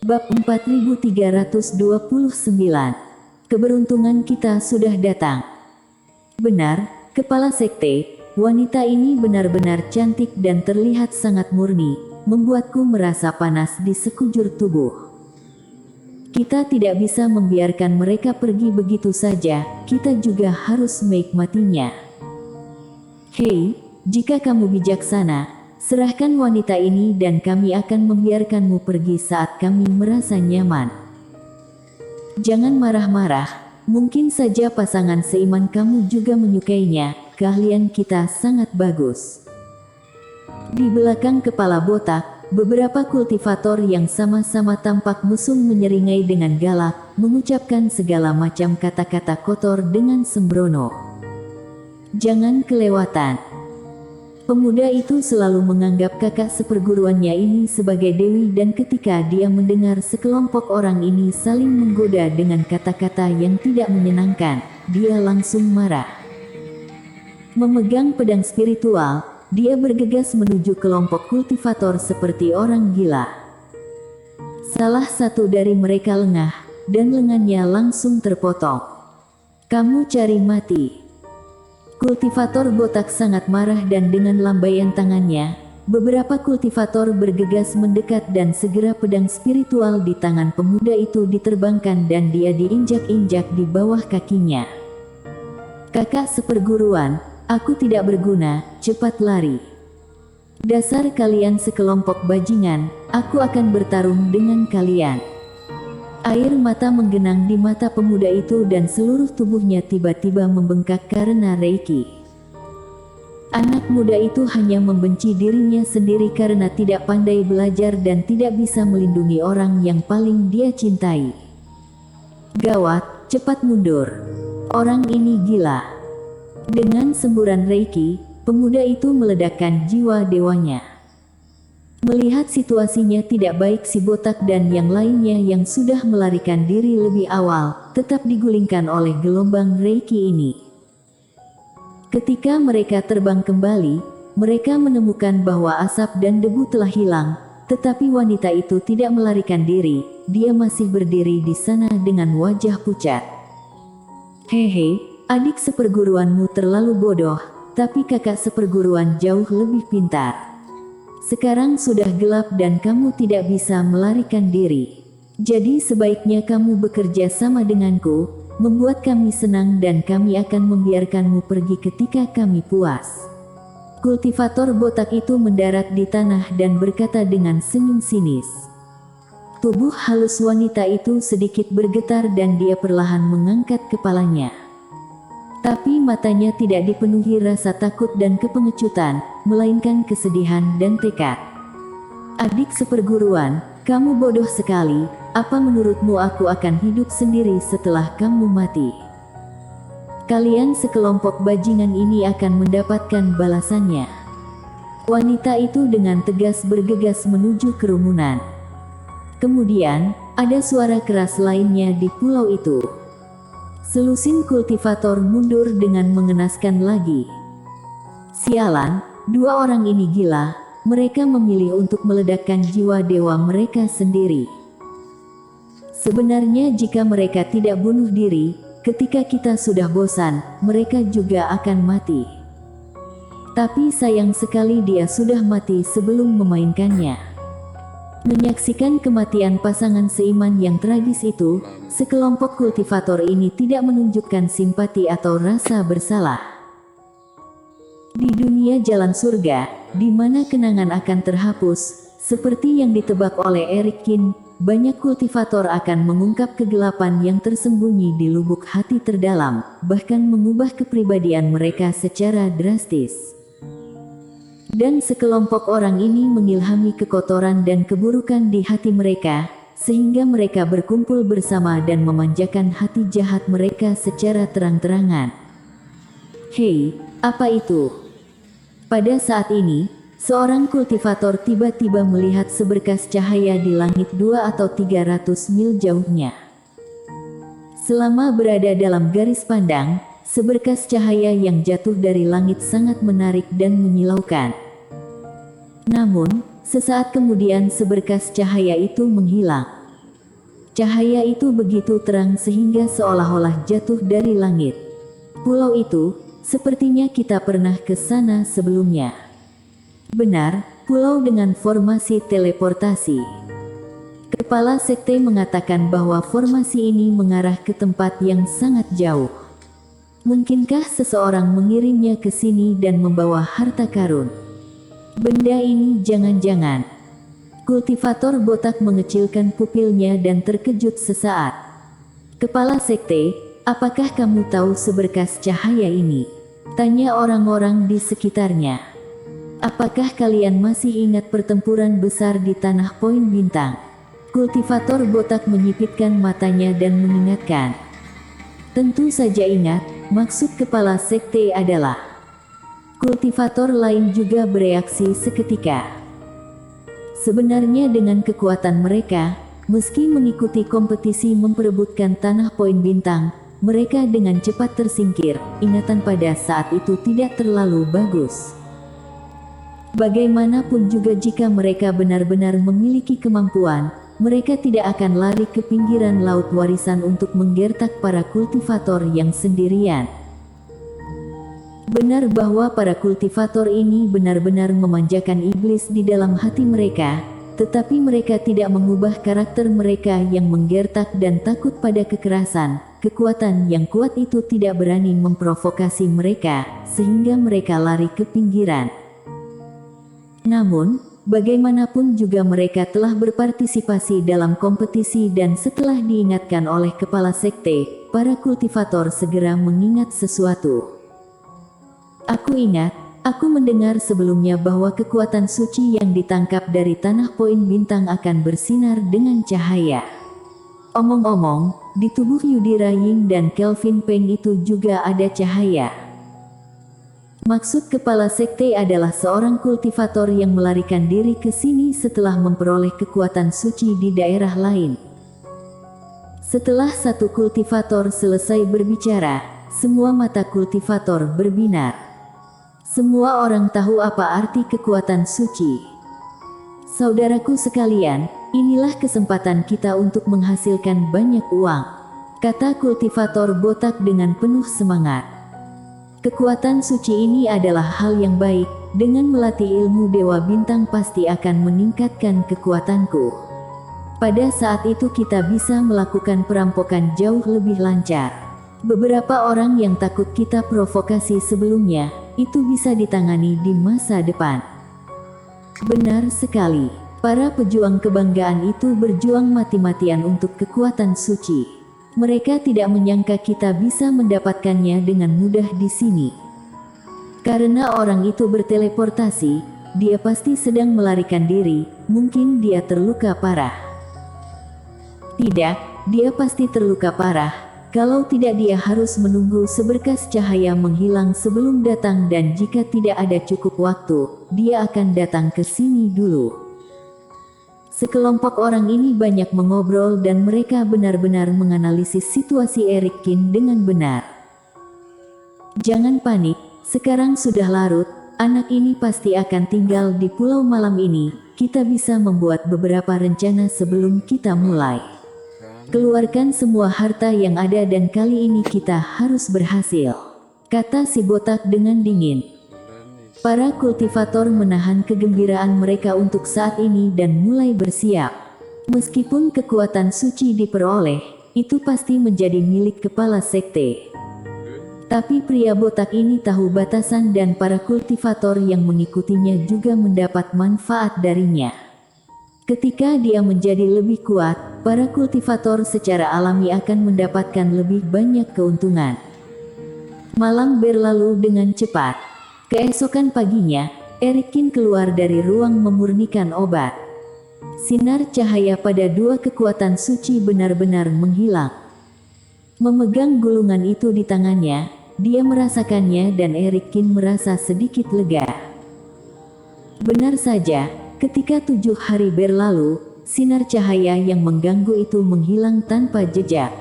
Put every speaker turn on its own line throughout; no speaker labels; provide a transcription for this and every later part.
Bab 4329. Keberuntungan kita sudah datang. Benar, kepala sekte, wanita ini benar-benar cantik dan terlihat sangat murni, membuatku merasa panas di sekujur tubuh. Kita tidak bisa membiarkan mereka pergi begitu saja, kita juga harus menikmatinya. Hei, jika kamu bijaksana, serahkan wanita ini dan kami akan membiarkanmu pergi saat kami merasa nyaman. Jangan marah-marah, mungkin saja pasangan seiman kamu juga menyukainya, keahlian kita sangat bagus. Di belakang kepala botak, beberapa kultivator yang sama-sama tampak mesum menyeringai dengan galak, mengucapkan segala macam kata-kata kotor dengan sembrono. Jangan kelewatan. Pemuda itu selalu menganggap kakak seperguruannya ini sebagai dewi dan ketika dia mendengar sekelompok orang ini saling menggoda dengan kata-kata yang tidak menyenangkan, dia langsung marah. Memegang pedang spiritual, dia bergegas menuju kelompok kultivator seperti orang gila. Salah satu dari mereka lengah, dan lengannya langsung terpotong. Kamu cari mati. Kultivator botak sangat marah dan dengan lambaian tangannya, beberapa kultivator bergegas mendekat dan segera pedang spiritual di tangan pemuda itu diterbangkan dan dia diinjak-injak di bawah kakinya. Kakak seperguruan, aku tidak berguna, cepat lari. Dasar kalian sekelompok bajingan, aku akan bertarung dengan kalian. Air mata menggenang di mata pemuda itu dan seluruh tubuhnya tiba-tiba membengkak karena reiki. Anak muda itu hanya membenci dirinya sendiri karena tidak pandai belajar dan tidak bisa melindungi orang yang paling dia cintai. Gawat, cepat mundur. Orang ini gila. Dengan semburan reiki, pemuda itu meledakkan jiwa dewanya. Melihat situasinya tidak baik, si botak dan yang lainnya yang sudah melarikan diri lebih awal, tetap digulingkan oleh gelombang reiki ini. Ketika mereka terbang kembali, mereka menemukan bahwa asap dan debu telah hilang, tetapi wanita itu tidak melarikan diri, dia masih berdiri di sana dengan wajah pucat. Hehe, adik seperguruanmu terlalu bodoh, tapi kakak seperguruan jauh lebih pintar. Sekarang sudah gelap dan kamu tidak bisa melarikan diri. Jadi sebaiknya kamu bekerja sama denganku, membuat kami senang dan kami akan membiarkanmu pergi ketika kami puas. Kultivator botak itu mendarat di tanah dan berkata dengan senyum sinis. Tubuh halus wanita itu sedikit bergetar dan dia perlahan mengangkat kepalanya. Tapi matanya tidak dipenuhi rasa takut dan kepengecutan, melainkan kesedihan dan tekad. Adik seperguruan, kamu bodoh sekali, apa menurutmu aku akan hidup sendiri setelah kamu mati? Kalian sekelompok bajingan ini akan mendapatkan balasannya. Wanita itu dengan tegas bergegas menuju kerumunan. Kemudian, ada suara keras lainnya di pulau itu. Selusin kultivator mundur dengan mengenaskan lagi. Sialan, dua orang ini gila, mereka memilih untuk meledakkan jiwa dewa mereka sendiri. Sebenarnya jika mereka tidak bunuh diri, ketika kita sudah bosan, mereka juga akan mati. Tapi sayang sekali dia sudah mati sebelum memainkannya. Menyaksikan kematian pasangan seiman yang tragis itu, sekelompok kultivator ini tidak menunjukkan simpati atau rasa bersalah. Di dunia jalan surga, di mana kenangan akan terhapus, seperti yang ditebak oleh Eric Kin, banyak kultivator akan mengungkap kegelapan yang tersembunyi di lubuk hati terdalam, bahkan mengubah kepribadian mereka secara drastis. Dan sekelompok orang ini mengilhami kekotoran dan keburukan di hati mereka, sehingga mereka berkumpul bersama dan memanjakan hati jahat mereka secara terang-terangan. Hei, apa itu? Pada saat ini, seorang kultivator tiba-tiba melihat seberkas cahaya di langit 2 atau 300 mil jauhnya. Selama berada dalam garis pandang, seberkas cahaya yang jatuh dari langit sangat menarik dan menyilaukan. Namun, sesaat kemudian seberkas cahaya itu menghilang. Cahaya itu begitu terang sehingga seolah-olah jatuh dari langit. Pulau itu, sepertinya kita pernah ke sana sebelumnya. Benar, pulau dengan formasi teleportasi. Kepala sekte mengatakan bahwa formasi ini mengarah ke tempat yang sangat jauh. Mungkinkah seseorang mengirimnya ke sini dan membawa harta karun? Benda ini jangan-jangan. Kultivator botak mengecilkan pupilnya dan terkejut sesaat. Kepala sekte, apakah kamu tahu seberkas cahaya ini? Tanya orang-orang di sekitarnya. Apakah kalian masih ingat pertempuran besar di Tanah Poin Bintang? Kultivator botak menyipitkan matanya dan mengingatkan. Tentu saja ingat, maksud kepala sekte adalah. Kultivator lain juga bereaksi seketika. Sebenarnya dengan kekuatan mereka, meski mengikuti kompetisi memperebutkan Tanah Poin Bintang, mereka dengan cepat tersingkir. Ingatan pada saat itu tidak terlalu bagus. Bagaimanapun juga jika mereka benar-benar memiliki kemampuan, mereka tidak akan lari ke pinggiran laut warisan untuk menggertak para kultivator yang sendirian. Benar bahwa para kultivator ini benar-benar memanjakan iblis di dalam hati mereka, tetapi mereka tidak mengubah karakter mereka yang menggertak dan takut pada kekerasan. Kekuatan yang kuat itu tidak berani memprovokasi mereka, sehingga mereka lari ke pinggiran. Namun, bagaimanapun juga mereka telah berpartisipasi dalam kompetisi dan setelah diingatkan oleh kepala sekte, para kultivator segera mengingat sesuatu. Aku ingat, aku mendengar sebelumnya bahwa kekuatan suci yang ditangkap dari Tanah Poin Bintang akan bersinar dengan cahaya. Omong-omong, di tubuh Yudhira Ying dan Kelvin Peng itu juga ada cahaya. Maksud kepala sekte adalah seorang kultivator yang melarikan diri ke sini setelah memperoleh kekuatan suci di daerah lain. Setelah satu kultivator selesai berbicara, semua mata kultivator berbinar. Semua orang tahu apa arti kekuatan suci. Saudaraku sekalian, inilah kesempatan kita untuk menghasilkan banyak uang, kata kultivator botak dengan penuh semangat. Kekuatan suci ini adalah hal yang baik, dengan melatih ilmu Dewa Bintang pasti akan meningkatkan kekuatanku. Pada saat itu kita bisa melakukan perampokan jauh lebih lancar. Beberapa orang yang takut kita provokasi sebelumnya, itu bisa ditangani di masa depan. Benar sekali, para pejuang kebanggaan itu berjuang mati-matian untuk kekuatan suci. Mereka tidak menyangka kita bisa mendapatkannya dengan mudah di sini. Karena orang itu berteleportasi, dia pasti sedang melarikan diri, mungkin dia terluka parah. Tidak, dia pasti terluka parah. Kalau tidak dia harus menunggu seberkas cahaya menghilang sebelum datang dan jika tidak ada cukup waktu, dia akan datang ke sini dulu. Sekelompok orang ini banyak mengobrol dan mereka benar-benar menganalisis situasi Eric Kin dengan benar. Jangan panik, sekarang sudah larut, anak ini pasti akan tinggal di pulau malam ini, kita bisa membuat beberapa rencana sebelum kita mulai. Keluarkan semua harta yang ada dan kali ini kita harus berhasil, kata si botak dengan dingin. Para kultivator menahan kegembiraan mereka untuk saat ini dan mulai bersiap. Meskipun kekuatan suci diperoleh, itu pasti menjadi milik kepala sekte. Tapi pria botak ini tahu batasan dan para kultivator yang mengikutinya juga mendapat manfaat darinya. Ketika dia menjadi lebih kuat, para kultivator secara alami akan mendapatkan lebih banyak keuntungan. Malam berlalu dengan cepat. Keesokan paginya, Eric Kin keluar dari ruang memurnikan obat. Sinar cahaya pada dua kekuatan suci benar-benar menghilang. Memegang gulungan itu di tangannya, dia merasakannya dan Eric Kin merasa sedikit lega. Benar saja, ketika 7 hari berlalu, sinar cahaya yang mengganggu itu menghilang tanpa jejak.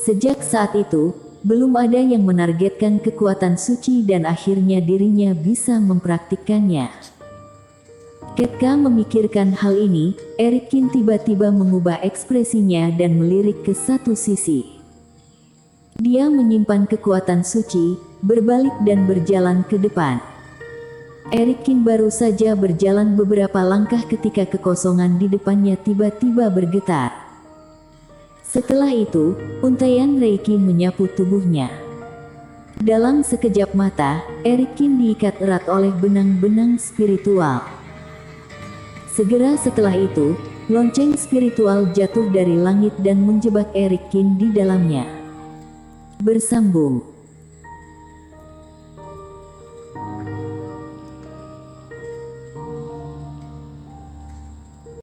Sejak saat itu, belum ada yang menargetkan kekuatan suci dan akhirnya dirinya bisa mempraktikkannya. Ketika memikirkan hal ini, Erikin tiba-tiba mengubah ekspresinya dan melirik ke satu sisi. Dia menyimpan kekuatan suci, berbalik dan berjalan ke depan. Erikin baru saja berjalan beberapa langkah ketika kekosongan di depannya tiba-tiba bergetar. Setelah itu, untaian Reiki menyapu tubuhnya. Dalam sekejap mata, Erikin diikat erat oleh benang-benang spiritual. Segera setelah itu, lonceng spiritual jatuh dari langit dan menjebak Erikin di dalamnya. Bersambung.